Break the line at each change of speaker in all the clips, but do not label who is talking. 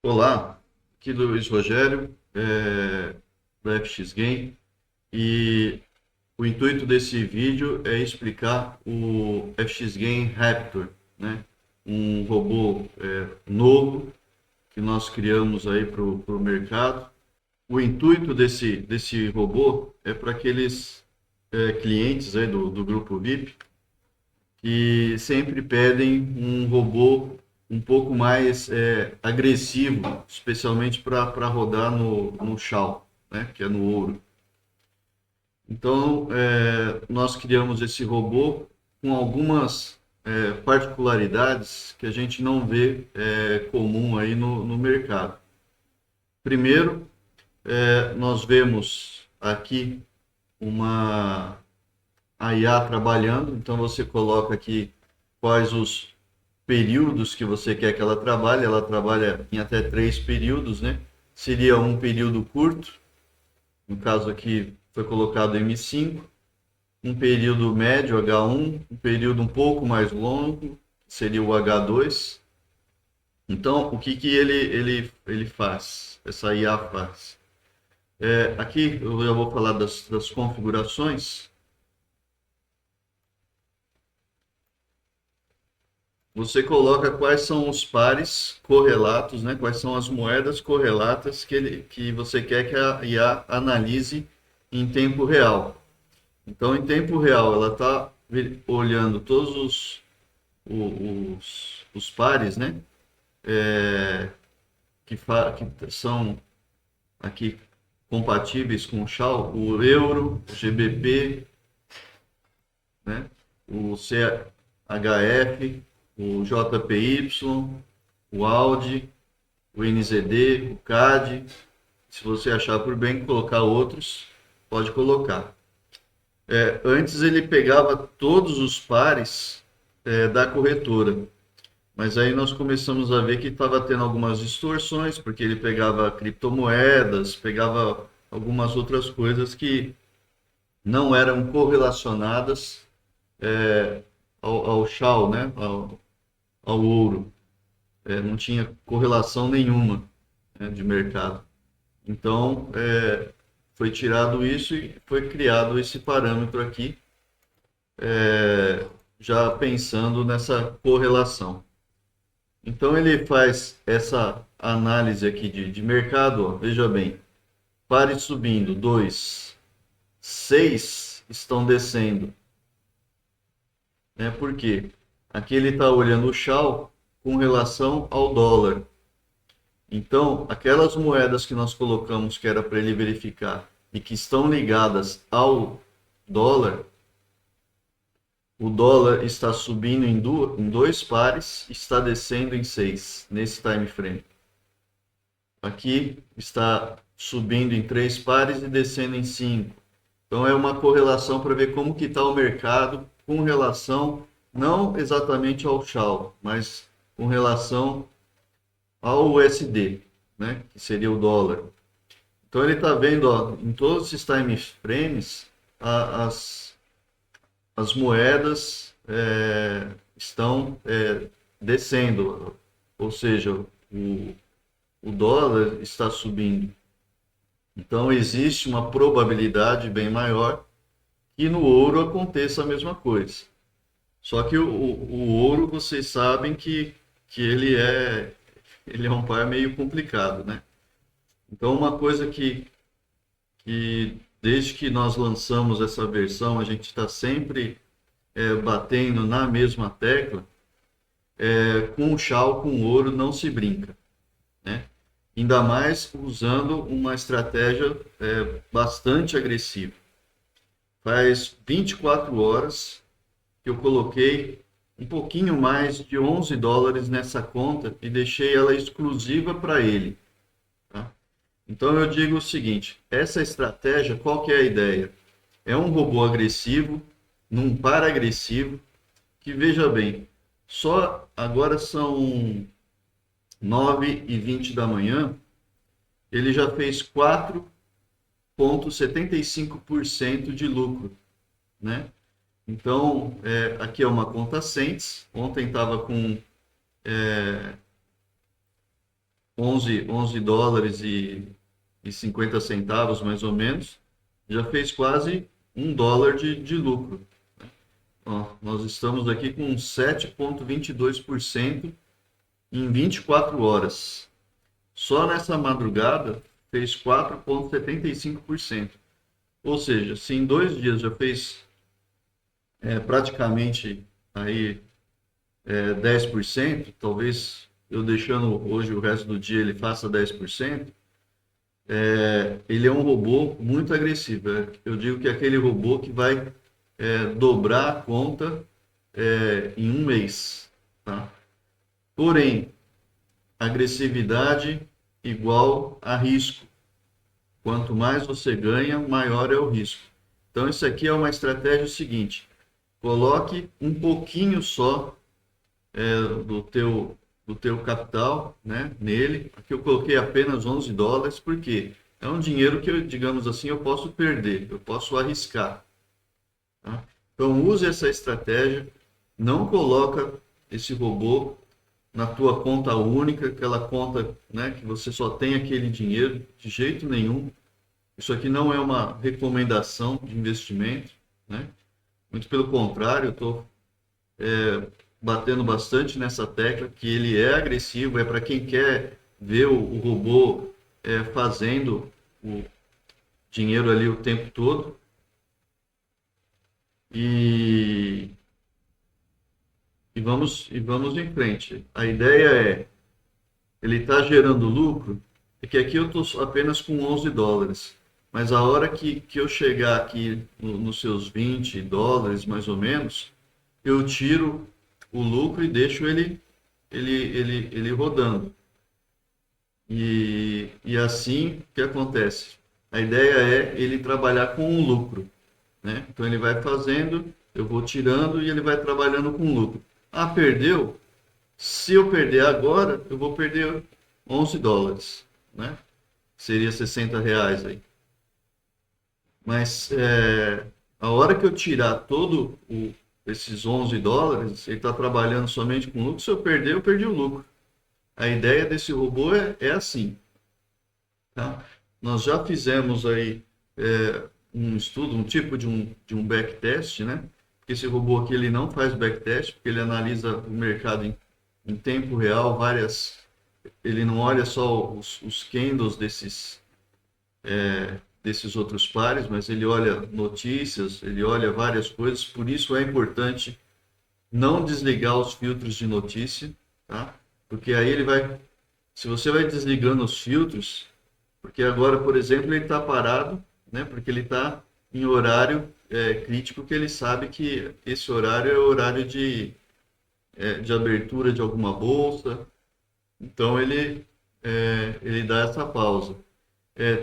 Olá, aqui Luiz Rogério, da FX Game, e o intuito desse vídeo é explicar o FX Game Raptor, né? Um robô novo que nós criamos aí para o mercado. O intuito desse robô é para aqueles clientes aí do grupo VIP que sempre pedem um robô um pouco mais agressivo, especialmente para rodar no Shao, né, que é no ouro. Então, nós criamos esse robô com algumas particularidades que a gente não vê comum aí no mercado. Primeiro, nós vemos aqui uma a IA trabalhando, então você coloca aqui quais os períodos que você quer que ela trabalha em até 3 períodos, né? Seria um período curto, no caso aqui foi colocado M5, um período médio H1, um período um pouco mais longo, seria o H2. Então, o que ele faz? Essa IA faz? Aqui eu já vou falar das configurações. Você coloca quais são os pares correlatos, né? Quais são as moedas correlatas que você quer que a IA analise em tempo real. Então, em tempo real, ela está olhando todos os pares, né? Que são aqui compatíveis com o SHA, o euro, o GBP, né? O CHF, o JPY, o AUD, o NZD, o CAD. Se você achar por bem colocar outros, pode colocar. Antes ele pegava todos os pares da corretora, mas aí nós começamos a ver que estava tendo algumas distorções, porque ele pegava criptomoedas, pegava algumas outras coisas que não eram correlacionadas ao Shao, né? Ao ouro. Não tinha correlação nenhuma, né, de mercado. Então, foi tirado isso e foi criado esse parâmetro aqui, já pensando nessa correlação. Então, ele faz essa análise aqui de mercado, ó, veja bem, pares subindo, 2, 6 estão descendo, né? Por quê? Aqui ele está olhando o Shao com relação ao dólar. Então, aquelas moedas que nós colocamos que era para ele verificar e que estão ligadas ao dólar, o dólar está subindo em dois pares, está descendo em seis, nesse time frame. Aqui está subindo em 3 pares e descendo em 5. Então é uma correlação para ver como que está o mercado com relação, não exatamente ao Shao, mas com relação ao USD, né, que seria o dólar. Então ele está vendo, ó, em todos esses time frames as moedas estão descendo, ou seja, o dólar está subindo. Então existe uma probabilidade bem maior que no ouro aconteça a mesma coisa. Só que o ouro, vocês sabem que ele é um par meio complicado, né? Então uma coisa que desde que nós lançamos essa versão, a gente está sempre batendo na mesma tecla, com o Shao, com o ouro, não se brinca, né? Ainda mais usando uma estratégia bastante agressiva. Faz 24 horas que eu coloquei um pouquinho mais de US$ 11 nessa conta e deixei ela exclusiva para ele. Tá? Então eu digo o seguinte, essa estratégia, qual que é a ideia? É um robô agressivo, num par agressivo, que veja bem, só agora são 9h20 da manhã, ele já fez 4,75% de lucro, né? Então, aqui é uma conta Cents, ontem estava com 11 dólares e 50 centavos, mais ou menos, já fez quase $1 de lucro. Ó, nós estamos aqui com 7,22% em 24 horas. Só nessa madrugada fez 4,75%. Ou seja, se em 2 dias já fez praticamente aí 10%, talvez eu deixando hoje o resto do dia ele faça 10%, ele é um robô muito agressivo. Eu digo que é aquele robô que vai dobrar a conta em um mês. Tá? Porém, agressividade igual a risco. Quanto mais você ganha, maior é o risco. Então, isso aqui é uma estratégia seguinte: coloque um pouquinho só do teu capital, né, nele. Aqui eu coloquei apenas 11 dólares, porque é um dinheiro que, digamos assim, eu posso perder, eu posso arriscar. Tá? Então, use essa estratégia, não coloca esse robô na tua conta única, aquela conta, né, que você só tem aquele dinheiro, de jeito nenhum. Isso aqui não é uma recomendação de investimento, né? Muito pelo contrário, eu estou batendo bastante nessa tecla que ele é agressivo, é para quem quer ver o robô fazendo o dinheiro ali o tempo todo. E, e vamos em frente. A ideia é, ele está gerando lucro, é que aqui eu estou apenas com 11 dólares. Mas a hora que eu chegar aqui nos seus 20 dólares, mais ou menos, eu tiro o lucro e deixo ele rodando. E assim, o que acontece? A ideia é ele trabalhar com um lucro, né? Então ele vai fazendo, eu vou tirando e ele vai trabalhando com lucro. Ah, perdeu? Se eu perder agora, eu vou perder 11 dólares, né? Seria R$ 60 aí. Mas a hora que eu tirar esses 11 dólares, ele está trabalhando somente com lucro. Se eu perder, eu perdi o lucro. A ideia desse robô é assim. Tá? Nós já fizemos aí um estudo, um tipo de um backtest, né? Porque esse robô aqui ele não faz backtest, porque ele analisa o mercado em tempo real, ele não olha só os candles desses outros pares, mas ele olha notícias, ele olha várias coisas, por isso é importante não desligar os filtros de notícia, tá? Porque aí se você vai desligando os filtros, porque agora, por exemplo, ele está parado, né? Porque ele está em horário crítico, que ele sabe que esse horário é o horário de abertura de alguma bolsa, então ele dá essa pausa.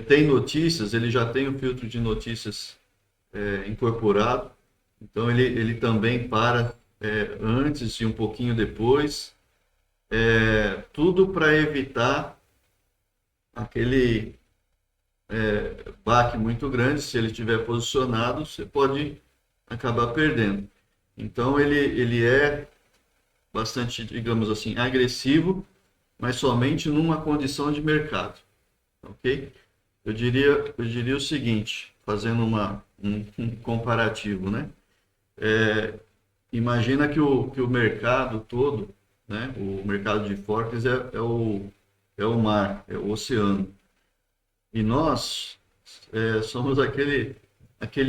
Tem notícias, ele já tem o filtro de notícias incorporado, então ele também para antes e um pouquinho depois, tudo para evitar aquele baque muito grande. Se ele estiver posicionado, você pode acabar perdendo. Então ele é bastante, digamos assim, agressivo, mas somente numa condição de mercado, ok? Eu diria o seguinte, fazendo um comparativo, né? Imagina que o mercado todo, né? O mercado de Forex é o mar, é o oceano. E nós somos aquele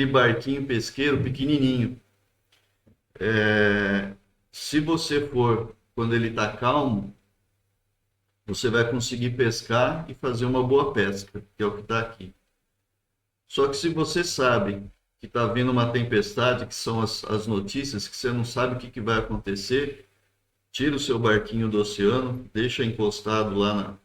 barquinho pesqueiro pequenininho. Se você for, quando ele está calmo, você vai conseguir pescar e fazer uma boa pesca, que é o que está aqui. Só que se você sabe que está vindo uma tempestade, que são as notícias, que você não sabe o que vai acontecer, tira o seu barquinho do oceano, deixa encostado lá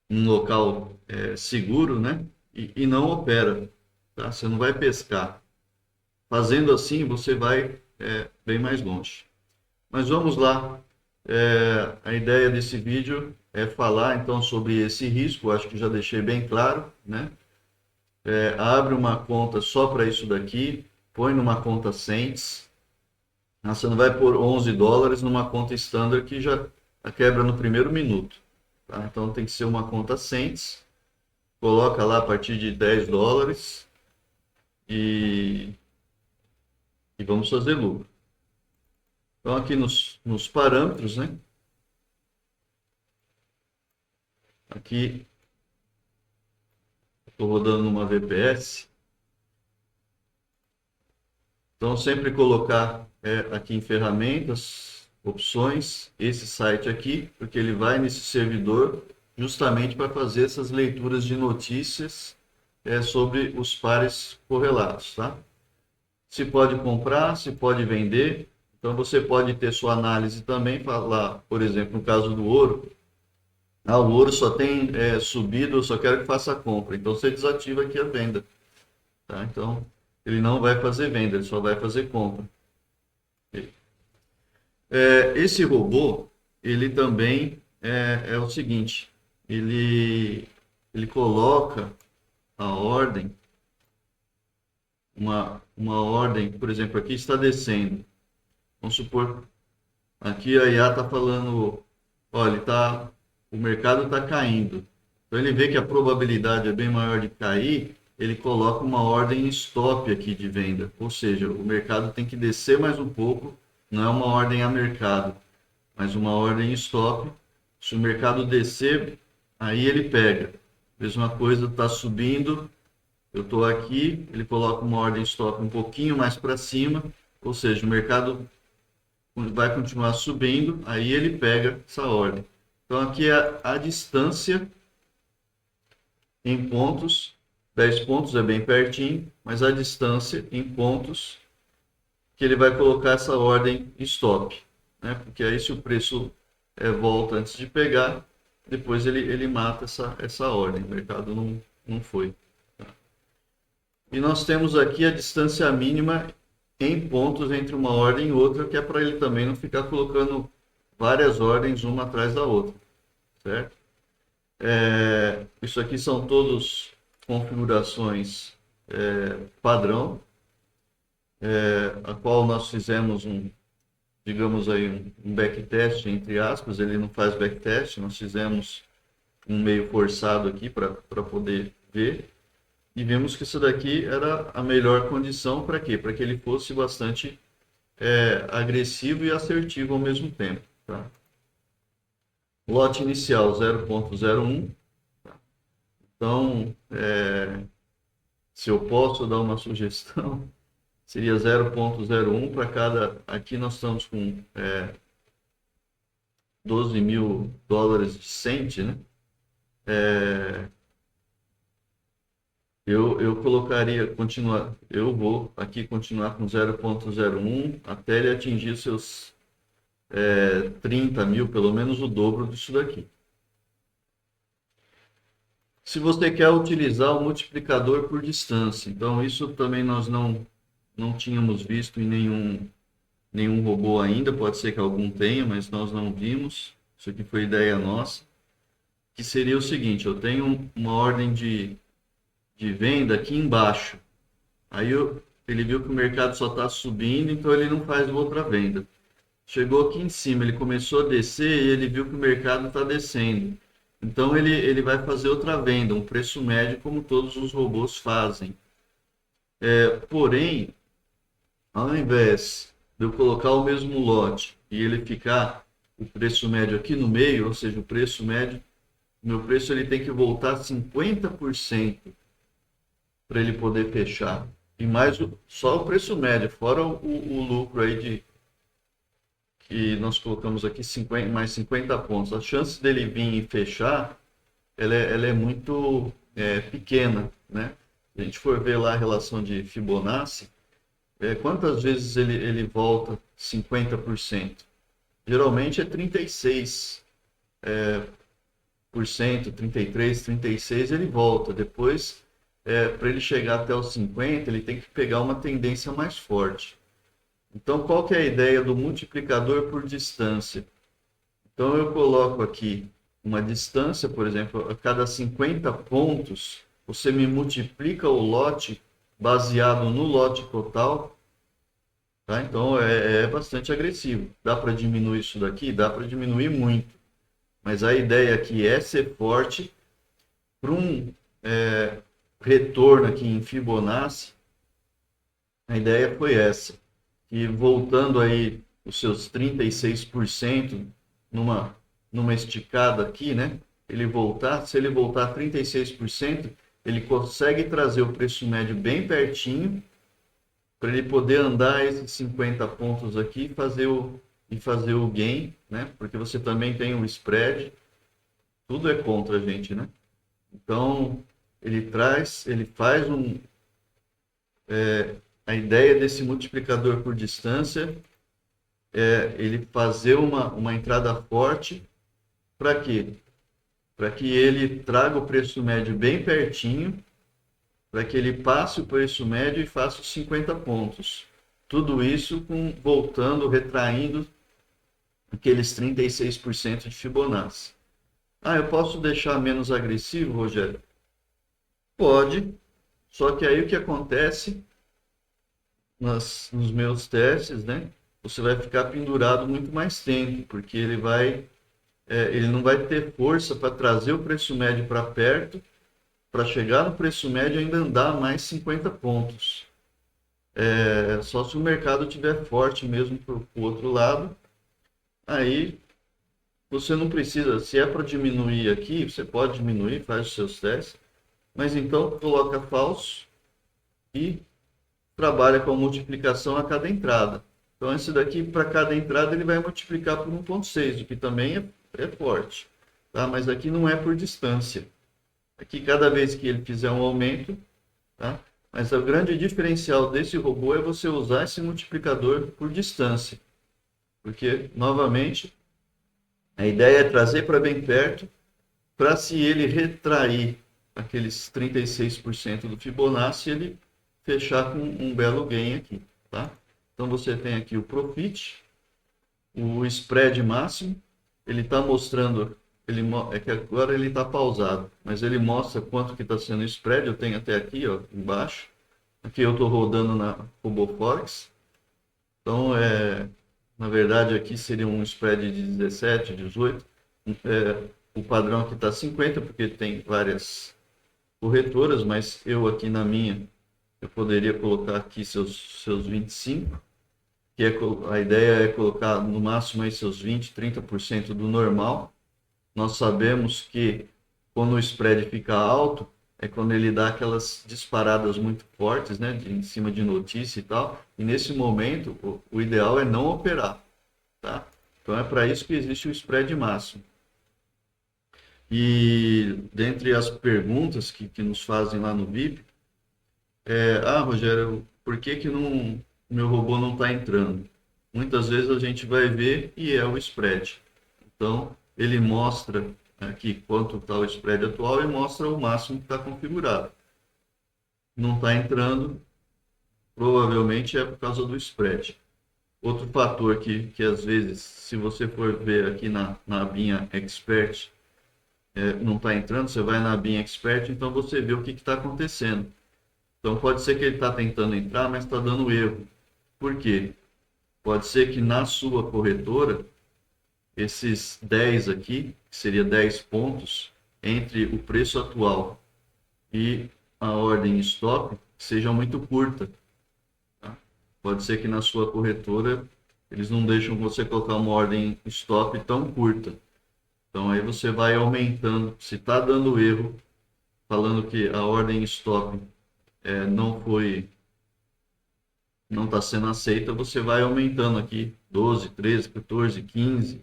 num local seguro, né? E não opera, tá? Você não vai pescar. Fazendo assim, você vai bem mais longe. Mas vamos lá. A ideia desse vídeo é falar então sobre esse risco. Acho que já deixei bem claro, né? Abre uma conta só para isso daqui, põe numa conta Cents. Você não vai pôr 11 dólares numa conta standard que a quebra no primeiro minuto. Tá? Então tem que ser uma conta Cents, coloca lá a partir de $10 e, e vamos fazer lucro. Então aqui nos parâmetros, né? Aqui estou rodando numa VPS. Então sempre colocar aqui em ferramentas, opções, esse site aqui, porque ele vai nesse servidor justamente para fazer essas leituras de notícias sobre os pares correlatos, tá? Se pode comprar, se pode vender. Então você pode ter sua análise também, falar, por exemplo, no caso do ouro, o ouro só tem subido, eu só quero que faça a compra. Então você desativa aqui a venda, tá? Então ele não vai fazer venda, ele só vai fazer compra. Esse robô, ele também é o seguinte, ele coloca a ordem, uma ordem, por exemplo, aqui está descendo. Vamos supor, aqui a IA está falando, olha, o mercado está caindo. Então ele vê que a probabilidade é bem maior de cair, ele coloca uma ordem stop aqui de venda. Ou seja, o mercado tem que descer mais um pouco, não é uma ordem a mercado, mas uma ordem stop. Se o mercado descer, aí ele pega. Mesma coisa, está subindo, eu estou aqui, ele coloca uma ordem stop um pouquinho mais para cima, ou seja, o mercado vai continuar subindo, aí ele pega essa ordem. Então aqui é a distância em pontos, 10 pontos é bem pertinho, mas a distância em pontos que ele vai colocar essa ordem stop, né? Porque aí se o preço volta antes de pegar, depois ele mata essa ordem, o mercado não foi. Tá? E nós temos aqui a distância mínima em pontos entre uma ordem e outra, que é para ele também não ficar colocando várias ordens uma atrás da outra, certo? Isso aqui são todos configurações padrão, a qual nós fizemos digamos aí, um backtest, entre aspas. Ele não faz backtest, nós fizemos um meio forçado aqui para poder ver, e vimos que isso daqui era a melhor condição para quê? Para que ele fosse bastante agressivo e assertivo ao mesmo tempo. Tá? Lote inicial 0.01. Tá? Então, se eu posso dar uma sugestão, seria 0.01 para cada. Aqui nós estamos com $12.000 de cent, né? Eu colocaria, eu vou aqui continuar com 0.01 até ele atingir seus 30 mil, pelo menos o dobro disso daqui. Se você quer utilizar o multiplicador por distância, então isso também nós não tínhamos visto em nenhum robô ainda, pode ser que algum tenha, mas nós não vimos. Isso aqui foi ideia nossa, que seria o seguinte: eu tenho uma ordem de venda aqui embaixo, aí ele viu que o mercado só está subindo, então ele não faz outra venda. Chegou aqui em cima, ele começou a descer e ele viu que o mercado está descendo, então ele vai fazer outra venda, um preço médio, como todos os robôs fazem. Porém, ao invés de eu colocar o mesmo lote e ele ficar o preço médio aqui no meio, ou seja, o preço médio, o meu preço ele tem que voltar 50% para ele poder fechar. E mais só o preço médio, fora o lucro aí que nós colocamos aqui mais 50 pontos. A chance dele vir e fechar, ela é muito pequena, né? Se a gente for ver lá a relação de Fibonacci, quantas vezes ele volta 50%? Geralmente é 36%, 33%, 36% ele volta. Depois, para ele chegar até os 50%, ele tem que pegar uma tendência mais forte. Então, qual que é a ideia do multiplicador por distância? Então, eu coloco aqui uma distância, por exemplo, a cada 50 pontos, você me multiplica o lote baseado no lote total tá? Então é bastante agressivo. Dá para diminuir isso daqui? Dá para diminuir muito. Mas a ideia aqui é ser forte para um retorno aqui em Fibonacci. A ideia foi essa. E voltando aí os seus 36% numa, numa esticada aqui, né? Se ele voltar 36%, ele consegue trazer o preço médio bem pertinho para ele poder andar esses 50 pontos aqui e fazer o gain, né? Porque você também tem o spread, tudo é contra a gente, né? Então, ele faz a ideia desse multiplicador por distância ele fazer uma entrada forte para quê? Para que ele traga o preço médio bem pertinho, para que ele passe o preço médio e faça os 50 pontos. Tudo isso voltando, retraindo aqueles 36% de Fibonacci. Ah, eu posso deixar menos agressivo, Rogério? Pode, só que aí o que acontece nos meus testes, né? Você vai ficar pendurado muito mais tempo, porque ele não vai ter força para trazer o preço médio para perto, para chegar no preço médio e ainda andar mais 50 pontos. Só se o mercado estiver forte mesmo para o outro lado, aí você não precisa, se é para diminuir aqui, você pode diminuir, faz os seus testes, mas então coloca falso e trabalha com a multiplicação a cada entrada. Então, esse daqui, para cada entrada, ele vai multiplicar por 1,6, o que também é forte. Tá? Mas aqui não é por distância. Aqui, cada vez que ele fizer um aumento, tá? Mas o grande diferencial desse robô é você usar esse multiplicador por distância. Porque, novamente, a ideia é trazer para bem perto, para se ele retrair aqueles 36% do Fibonacci, ele fechar com um belo gain aqui, tá? Então você tem aqui o profit, o spread máximo, ele está mostrando, é que agora ele está pausado, mas ele mostra quanto que está sendo o spread, eu tenho até aqui, ó, embaixo. Aqui eu estou rodando na RoboForex, então na verdade aqui seria um spread de 17, 18, o padrão aqui está 50, porque tem várias corretoras, mas eu aqui na minha, eu poderia colocar aqui seus 25, que a ideia é colocar no máximo aí seus 20, 30% do normal. Nós sabemos que quando o spread fica alto, é quando ele dá aquelas disparadas muito fortes, né, em cima de notícia e tal. E nesse momento, o ideal é não operar, tá? Então é para isso que existe o spread máximo. E dentre as perguntas que nos fazem lá no VIP, Rogério, por que que meu robô não está entrando? Muitas vezes a gente vai ver e é o spread. Então, ele mostra aqui quanto está o spread atual e mostra o máximo que está configurado. Não está entrando, provavelmente é por causa do spread. Outro fator que às vezes, se você for ver aqui na abinha Expert, não está entrando, você vai na abinha Expert, então você vê o que está acontecendo. Então pode ser que ele está tentando entrar, mas está dando erro. Por quê? Pode ser que na sua corretora, esses 10 aqui, que seria 10 pontos, entre o preço atual e a ordem stop, seja muito curta. Tá? Pode ser que na sua corretora, eles não deixam você colocar uma ordem stop tão curta. Então aí você vai aumentando. Se está dando erro, falando que a ordem stop não está sendo aceita, você vai aumentando aqui 12, 13, 14, 15,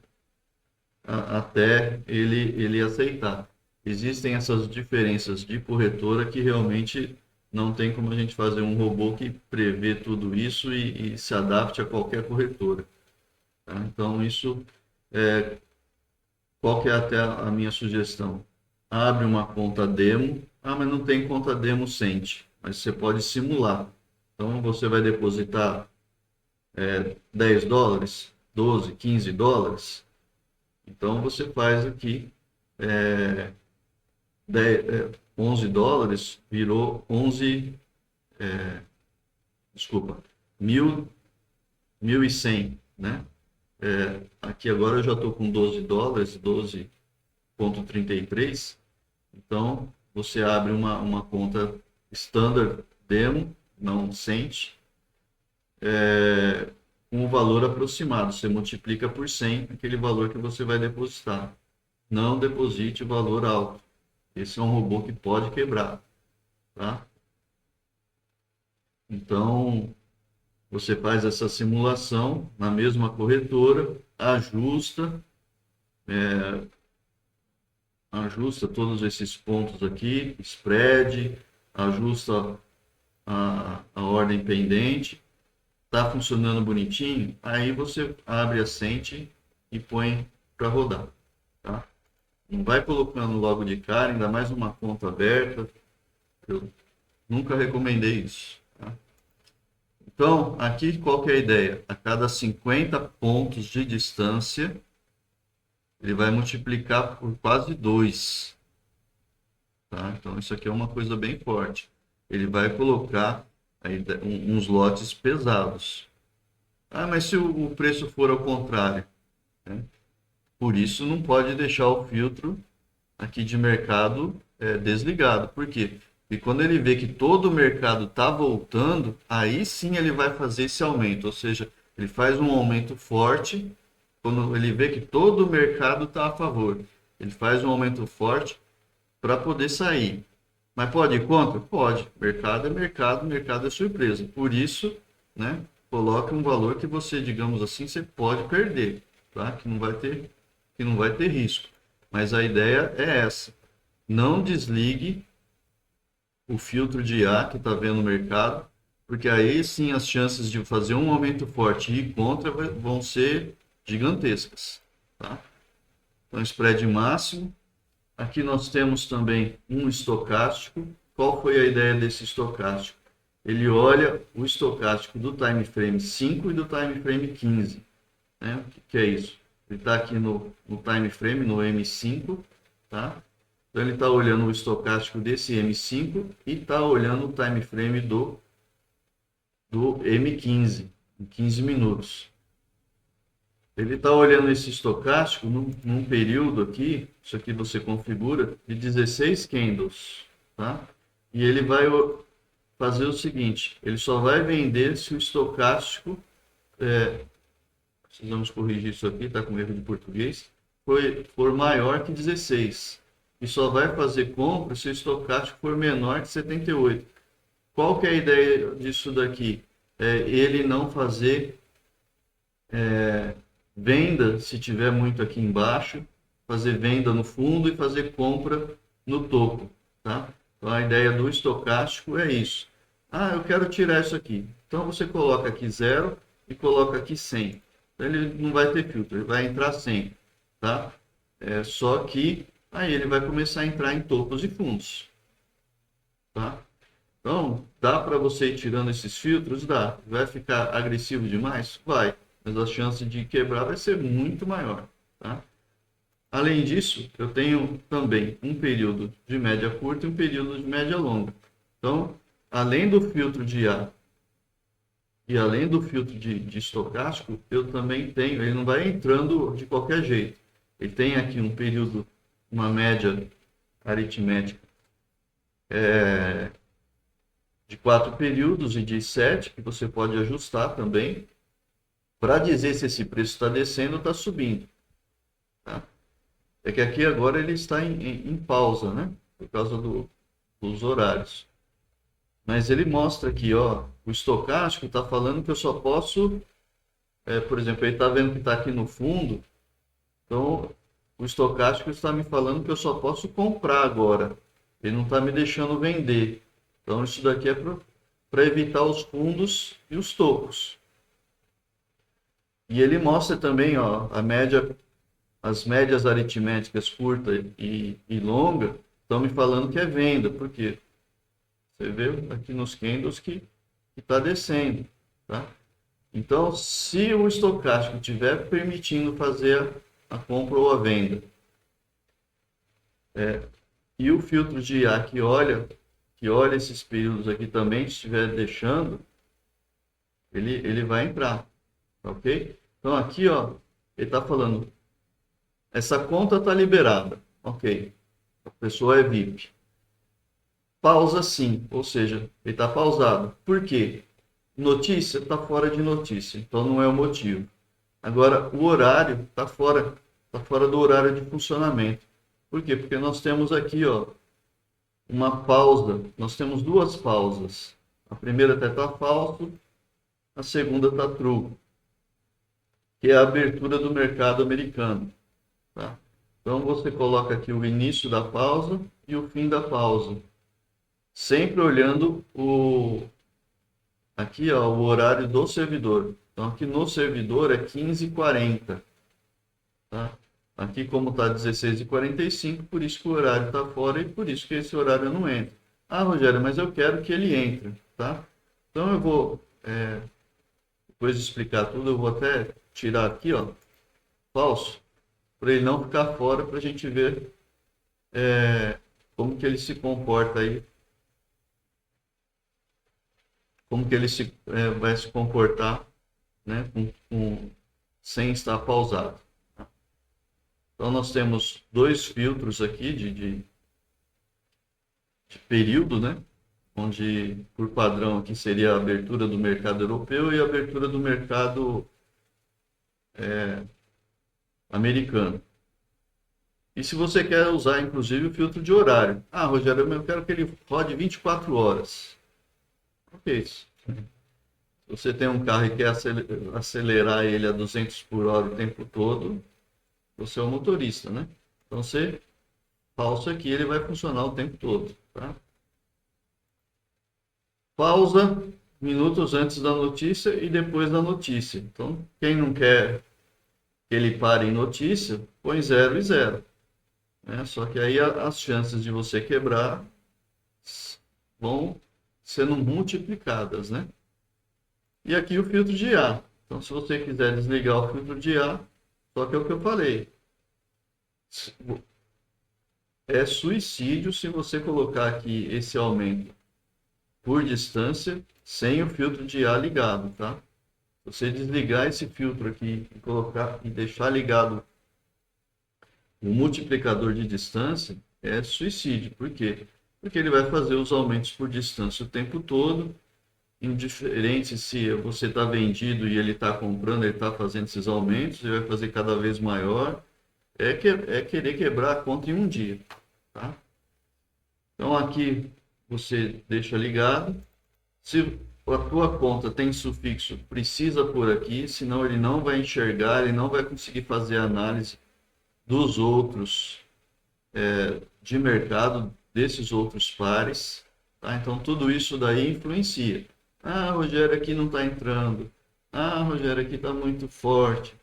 até ele aceitar. Existem essas diferenças de corretora que realmente não tem como a gente fazer um robô que prevê tudo isso e se adapte a qualquer corretora. Tá? Então, qual que é até a minha sugestão? Abre uma conta demo. Mas não tem conta demo Cent, mas você pode simular. Então, você vai depositar 10 dólares, 12, 15 dólares. Então, você faz aqui 11 dólares, virou 11, desculpa, 1.100, né? Aqui agora eu já estou com 12 dólares, 12,33. Então, você abre uma conta standard demo, não cent, com o valor aproximado. Você multiplica por 100 aquele valor que você vai depositar. Não deposite o valor alto. Esse é um robô que pode quebrar, tá? Então, você faz essa simulação na mesma corretora, ajusta todos esses pontos aqui, spread, ajusta a ordem pendente, está funcionando bonitinho, aí você abre a Cent e põe para rodar, tá? Não vai colocando logo de cara, ainda mais uma conta aberta, eu nunca recomendei isso, tá? Então, aqui qual que é a ideia? A cada 50 pontos de distância, ele vai multiplicar por quase 2. Tá? Então, isso aqui é uma coisa bem forte. Ele vai colocar aí uns lotes pesados. Ah, mas se o preço for ao contrário, né? Por isso, não pode deixar o filtro aqui de mercado desligado. Por quê? E quando ele vê que todo o mercado está voltando, aí sim ele vai fazer esse aumento. Ou seja, ele faz um aumento forte. Quando ele vê que todo o mercado está a favor, ele faz um aumento forte para poder sair. Mas pode ir contra? Pode. Mercado é mercado, mercado é surpresa. Por isso, né, coloque um valor que você, digamos assim, você pode perder, tá? Que não vai ter risco. Mas a ideia é essa. Não desligue o filtro de IA que está vendo no mercado, porque aí sim as chances de fazer um aumento forte e ir contra vão ser gigantescas, tá? Então, spread máximo. Aqui nós temos também um estocástico. Qual foi a ideia desse estocástico? Ele olha o estocástico do time frame 5 e do time frame 15. Né? O que é isso? Ele está aqui no time frame, no M5, tá? Então ele está olhando o estocástico desse M5 e está olhando o time frame do M15, em 15 minutos. Ele está olhando esse estocástico num período aqui, isso aqui você configura, de 16 candles, tá? E ele vai fazer o seguinte, ele só vai vender se o estocástico, precisamos corrigir isso aqui, está com erro de português, for maior que 16. E só vai fazer compra se o estocástico for menor que 78. Qual que é a ideia disso daqui? Ele não fazer venda se tiver muito aqui embaixo, fazer venda no fundo e fazer compra no topo, tá? Então a ideia do estocástico é isso. Ah, eu quero tirar isso aqui. Então você coloca aqui 0 e coloca aqui 100. Então ele não vai ter filtro, ele vai entrar 100, tá? Só que aí ele vai começar a entrar em topos e fundos, tá? Então, dá para você ir tirando esses filtros? Dá. Vai ficar agressivo demais? Vai. Mas a chance de quebrar vai ser muito maior, tá? Além disso, eu tenho também um período de média curta e um período de média longa. Então, além do filtro de IA e além do filtro de estocástico, eu também tenho, ele não vai entrando de qualquer jeito. Ele tem aqui um período, uma média aritmética de 4 períodos e de 7, que você pode ajustar também, para dizer se esse preço está descendo ou está subindo. Tá? É que aqui agora ele está em pausa, né? Por causa dos horários. Mas ele mostra aqui, ó, o estocástico está falando que eu só posso, por exemplo, ele está vendo que está aqui no fundo, então o estocástico está me falando que eu só posso comprar agora. Ele não está me deixando vender. Então isso daqui é para evitar os fundos e os topos. E ele mostra também, ó, as médias aritméticas curta e longa estão me falando que é venda, porque você vê aqui nos candles que está descendo, tá? Então, se o estocástico estiver permitindo fazer a compra ou a venda, e o filtro de IA que olha esses períodos aqui também estiver deixando, ele vai entrar. tá ok? Então aqui, ó, ele está falando, essa conta está liberada, ok? A pessoa é VIP. Pausa sim, ou seja, ele está pausado. Por quê? Notícia está fora de notícia, então não é o motivo. Agora, o horário tá fora do horário de funcionamento. Por quê? Porque nós temos aqui, ó, uma pausa. Nós temos duas pausas. A primeira está falso, a segunda está true, que é a abertura do mercado americano. Tá? Então você coloca aqui o início da pausa e o fim da pausa, sempre olhando aqui, ó, o horário do servidor. Então aqui no servidor é 15h40, tá? Aqui como está 16h45, por isso que o horário está fora e por isso que esse horário não entra. Ah, Rogério, mas eu quero que ele entre, tá? Então eu vou, depois de explicar tudo, eu vou até tirar aqui, ó, falso, para ele não ficar fora, para a gente ver como que ele se comporta aí, como que ele vai se comportar, né, sem estar pausado. Tá? Então nós temos dois filtros aqui de período, né, onde por padrão aqui seria a abertura do mercado europeu e a abertura do mercado americano. E se você quer usar, inclusive, o filtro de horário. Ah, Rogério, eu quero que ele rode 24 horas. Ok. Se você tem um carro e quer acelerar ele a 200 por hora o tempo todo, você é o motorista, né? Então, você pausa aqui, ele vai funcionar o tempo todo, tá? Pausa minutos antes da notícia e depois da notícia. Então, quem não quer que ele pare em notícia, põe 0 e 0. Né? Só que aí as chances de você quebrar vão sendo multiplicadas, né? E aqui o filtro de IA. Então, se você quiser desligar o filtro de IA, só que é o que eu falei. É suicídio se você colocar aqui esse aumento por distância sem o filtro de IA ligado, tá? Se você desligar esse filtro aqui e colocar e deixar ligado o multiplicador de distância, é suicídio. Por quê? Porque ele vai fazer os aumentos por distância o tempo todo, indiferente se você está vendido e ele está comprando, ele está fazendo esses aumentos, ele vai fazer cada vez maior. É querer quebrar a conta em um dia. Tá? Então aqui você deixa ligado. Se a tua conta tem sufixo, precisa por aqui, senão ele não vai enxergar, ele não vai conseguir fazer análise dos outros de mercado, desses outros pares. Tá? Então tudo isso daí influencia. Ah, Rogério, aqui não está entrando. Ah, Rogério, aqui está muito forte.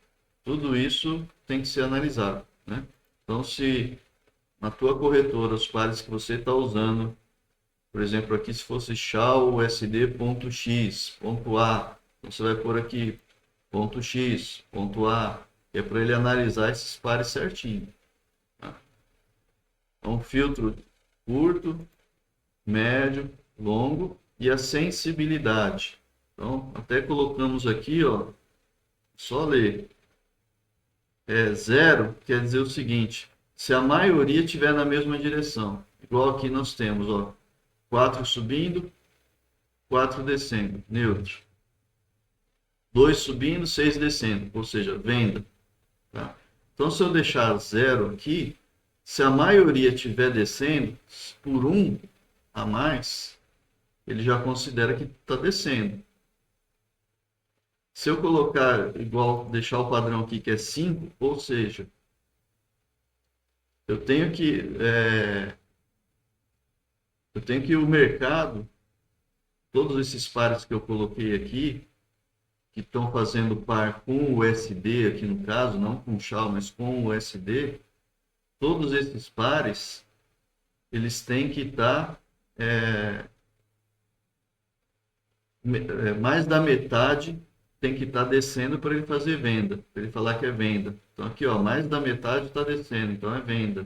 Tudo isso tem que ser analisado, né? Então, se na tua corretora os pares que você está usando, por exemplo, aqui se fosse SHA USD.x, ponto A, então você vai pôr aqui ponto X, ponto A, que é para ele analisar esses pares certinho. Tá? Então, filtro curto, médio, longo e a sensibilidade. Então, até colocamos aqui, ó, só ler. 0 quer dizer o seguinte, se a maioria estiver na mesma direção, igual aqui nós temos, ó, 4 subindo, 4 descendo, neutro. 2 subindo, 6 descendo, ou seja, venda. Tá? Então, se eu deixar 0 aqui, se a maioria estiver descendo, por 1 a mais, ele já considera que está descendo. Se eu colocar igual, deixar o padrão aqui que é 5, ou seja, eu tenho que o mercado, todos esses pares que eu coloquei aqui, que estão fazendo par com o USD aqui no caso, não com o SHA, mas com o USD, todos esses pares, eles têm que estar mais da metade tem que estar descendo para ele fazer venda, para ele falar que é venda. Então aqui, ó, mais da metade está descendo, então é venda.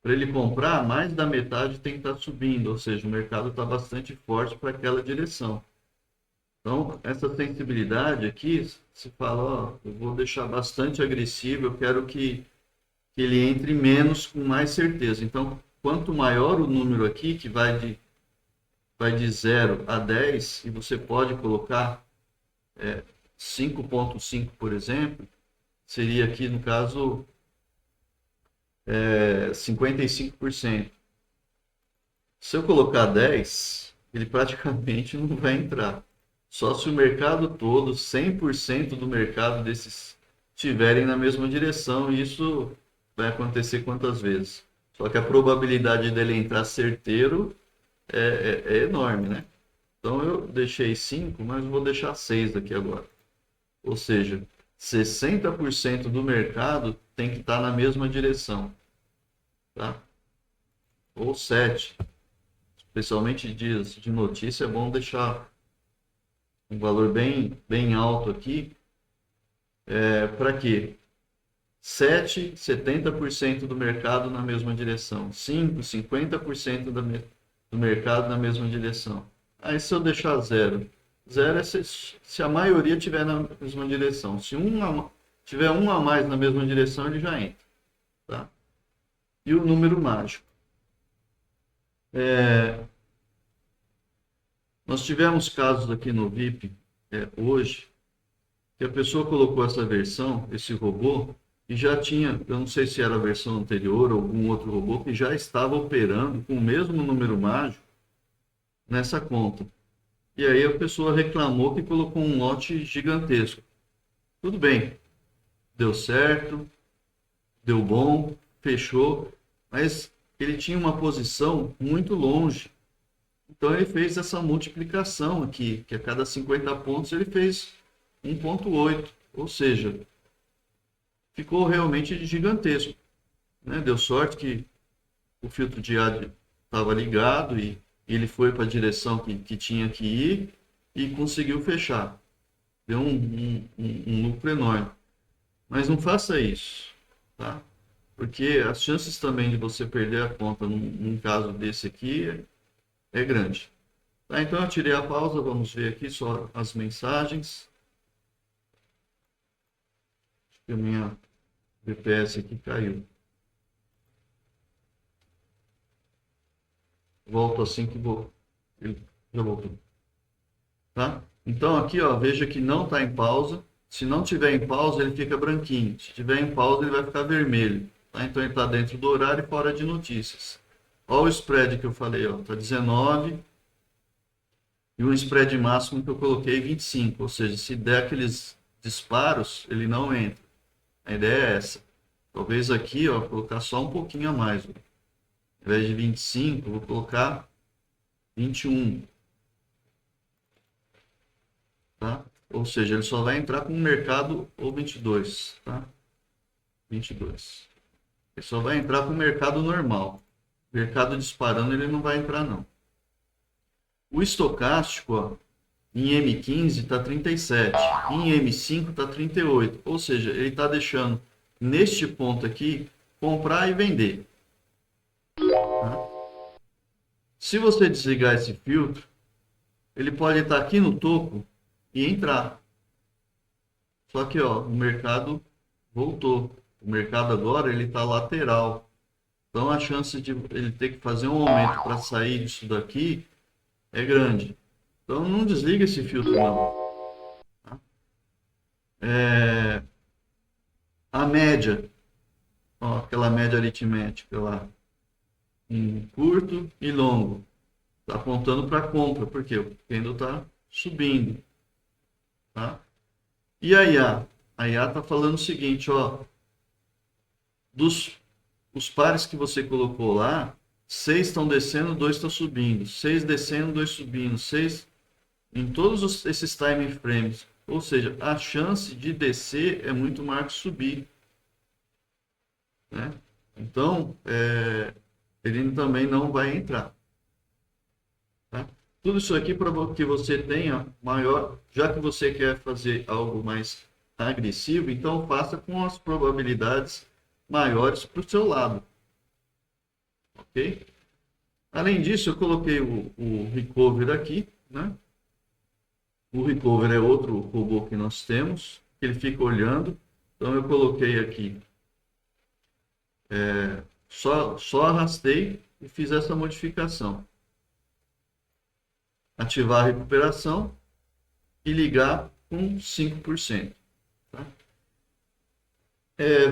Para ele comprar, mais da metade tem que estar subindo, ou seja, o mercado está bastante forte para aquela direção. Então, essa sensibilidade aqui, se fala, ó, eu vou deixar bastante agressivo, eu quero que ele entre menos com mais certeza. Então, quanto maior o número aqui, que vai de 0 a 10, e você pode colocar 5,5, por exemplo, seria aqui, no caso, 55%. Se eu colocar 10, ele praticamente não vai entrar. Só se o mercado todo, 100% do mercado desses, estiverem na mesma direção, e isso vai acontecer quantas vezes? Só que a probabilidade dele entrar certeiro é enorme, né? Então eu deixei 5, mas vou deixar 6 aqui agora. Ou seja, 60% do mercado tem que estar na mesma direção, tá? Ou 7. Especialmente dias de notícia, é bom deixar um valor bem alto aqui. Para quê? 7, 70% do mercado na mesma direção. 5, 50% do mercado na mesma direção. Aí se eu deixar 0, 0 é se a maioria estiver na mesma direção. Se tiver um a mais na mesma direção, ele já entra. Tá? E o número mágico. Nós tivemos casos aqui no VIP hoje, que a pessoa colocou essa versão, esse robô, e já tinha, eu não sei se era a versão anterior ou algum outro robô, que já estava operando com o mesmo número mágico nessa conta. E aí a pessoa reclamou que colocou um lote gigantesco. Tudo bem, deu certo, deu bom, fechou, mas ele tinha uma posição muito longe. Então ele fez essa multiplicação aqui, que a cada 50 pontos ele fez 1,8, ou seja, ficou realmente gigantesco. Né? Deu sorte que o filtro de ar estava ligado e ele foi para a direção que tinha que ir e conseguiu fechar. Deu um lucro enorme. Mas não faça isso, tá? Porque as chances também de você perder a conta num caso desse aqui é grande. Tá, então eu tirei a pausa, vamos ver aqui só as mensagens. Acho que a minha VPS aqui caiu. Volto assim que vou. Ele já voltou. Tá? Então aqui, ó, veja que não está em pausa. Se não tiver em pausa, ele fica branquinho. Se tiver em pausa, ele vai ficar vermelho. Tá? Então ele está dentro do horário e fora de notícias. Olha o spread que eu falei, ó, tá 19 e um spread máximo que eu coloquei 25, ou seja, se der aqueles disparos, ele não entra. A ideia é essa. Talvez aqui, ó, colocar só um pouquinho a mais. Ó. Ao invés de 25, vou colocar 21. Tá? Ou seja, ele só vai entrar com o mercado ou 22, tá? 22. Ele só vai entrar com o mercado normal. Mercado disparando, ele não vai entrar, não. O estocástico, ó, em M15 está 37, em M5 está 38. Ou seja, ele está deixando, neste ponto aqui, comprar e vender. Tá? Se você desligar esse filtro, ele pode estar aqui no topo e entrar. Só que ó, o mercado voltou. O mercado agora ele está lateral. Então a chance de ele ter que fazer um aumento para sair disso daqui é grande. Então não desliga esse filtro não. Tá? A média, ó, aquela média aritmética lá, em curto e longo, está apontando para compra, porque o candle está subindo. Tá? E a IA? A IA está falando o seguinte, ó, os pares que você colocou lá, 6 estão descendo, 2 estão subindo, 6 descendo, 2 subindo, 6 em todos esses time frames. Ou seja, a chance de descer é muito maior que subir. Né? Então, ele também não vai entrar. Tá? Tudo isso aqui para que você tenha maior, já que você quer fazer algo mais agressivo, então faça com as probabilidades maiores para o seu lado. Ok? Além disso, eu coloquei o recover aqui, né? O Recover é outro robô que nós temos, que ele fica olhando. Então eu coloquei aqui, só arrastei e fiz essa modificação. Ativar a recuperação e ligar com 5%. Tá?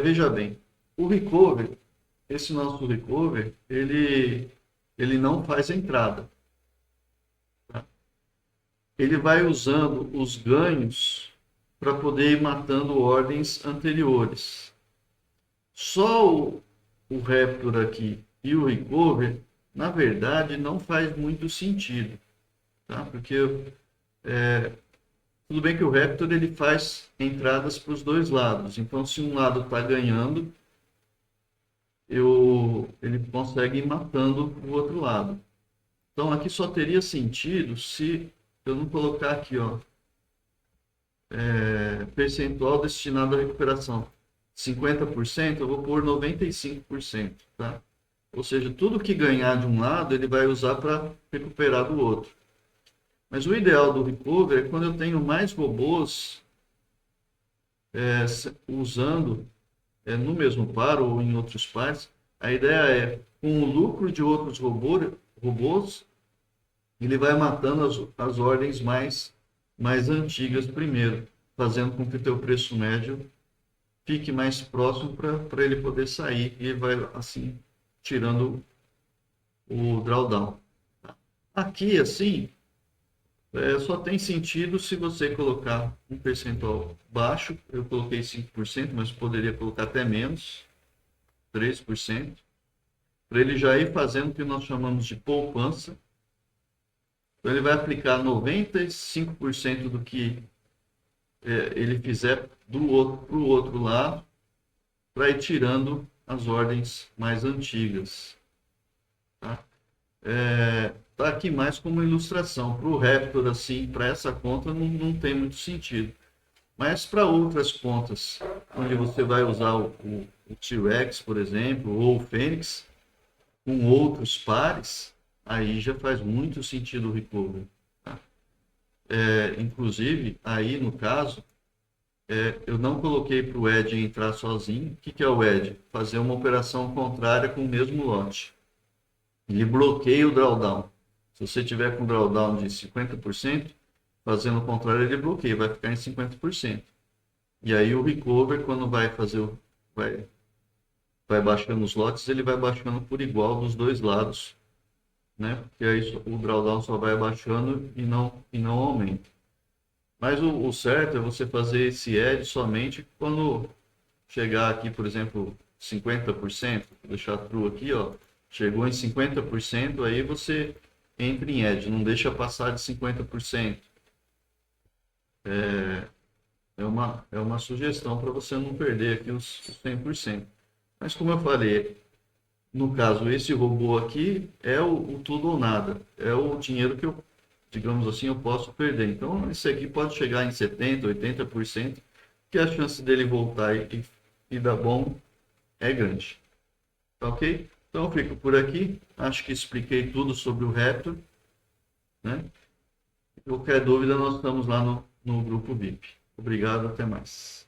Veja bem, o Recover, esse nosso Recover, ele não faz entrada. Tá? Ele vai usando os ganhos para poder ir matando ordens anteriores. Só o Raptor aqui e o Recover, na verdade, não faz muito sentido. Tá? Porque tudo bem que o Raptor ele faz entradas para os dois lados. Então, se um lado está ganhando, ele consegue ir matando o outro lado. Então, aqui só teria sentido se eu não colocar aqui, ó, percentual destinado à recuperação. 50%, eu vou pôr 95%, tá? Ou seja, tudo que ganhar de um lado, ele vai usar para recuperar do outro. Mas o ideal do Recover é quando eu tenho mais robôs usando no mesmo par ou em outros pares. A ideia é, com o lucro de outros robôs, ele vai matando as ordens mais antigas primeiro, fazendo com que o teu preço médio fique mais próximo para ele poder sair e vai assim tirando o drawdown. Aqui assim só tem sentido se você colocar um percentual baixo. Eu coloquei 5%, mas poderia colocar até menos, 3%, para ele já ir fazendo o que nós chamamos de poupança. Então ele vai aplicar 95% do que ele fizer para o outro lado, para ir tirando as ordens mais antigas. Tá? Tá aqui mais como ilustração. Para o Raptor, assim, para essa conta não tem muito sentido. Mas para outras contas, onde você vai usar o T-Rex, por exemplo, ou o Fênix, com outros pares, aí já faz muito sentido o Recover. Tá? Inclusive, aí no caso, eu não coloquei para o Ed entrar sozinho. O que é o Ed? Fazer uma operação contrária com o mesmo lote. Ele bloqueia o drawdown. Se você tiver com drawdown de 50%, fazendo o contrário, ele bloqueia, vai ficar em 50%. E aí o Recover, quando vai fazer vai baixando os lotes, ele vai baixando por igual dos dois lados, né? Porque aí o drawdown só vai abaixando e não aumenta. Mas o certo é você fazer esse edge somente quando chegar aqui, por exemplo, 50%, vou deixar true aqui, ó, chegou em 50%, aí você entra em edge, não deixa passar de 50%. É uma sugestão para você não perder aqui os 100%. Mas como eu falei, no caso, esse robô aqui é o tudo ou nada. É o dinheiro que eu, digamos assim, eu posso perder. Então, esse aqui pode chegar em 70%, 80%, que a chance dele voltar e dar bom é grande. Tá ok? Então, eu fico por aqui. Acho que expliquei tudo sobre o Raptor, né? Qualquer dúvida, nós estamos lá no grupo VIP. Obrigado, até mais.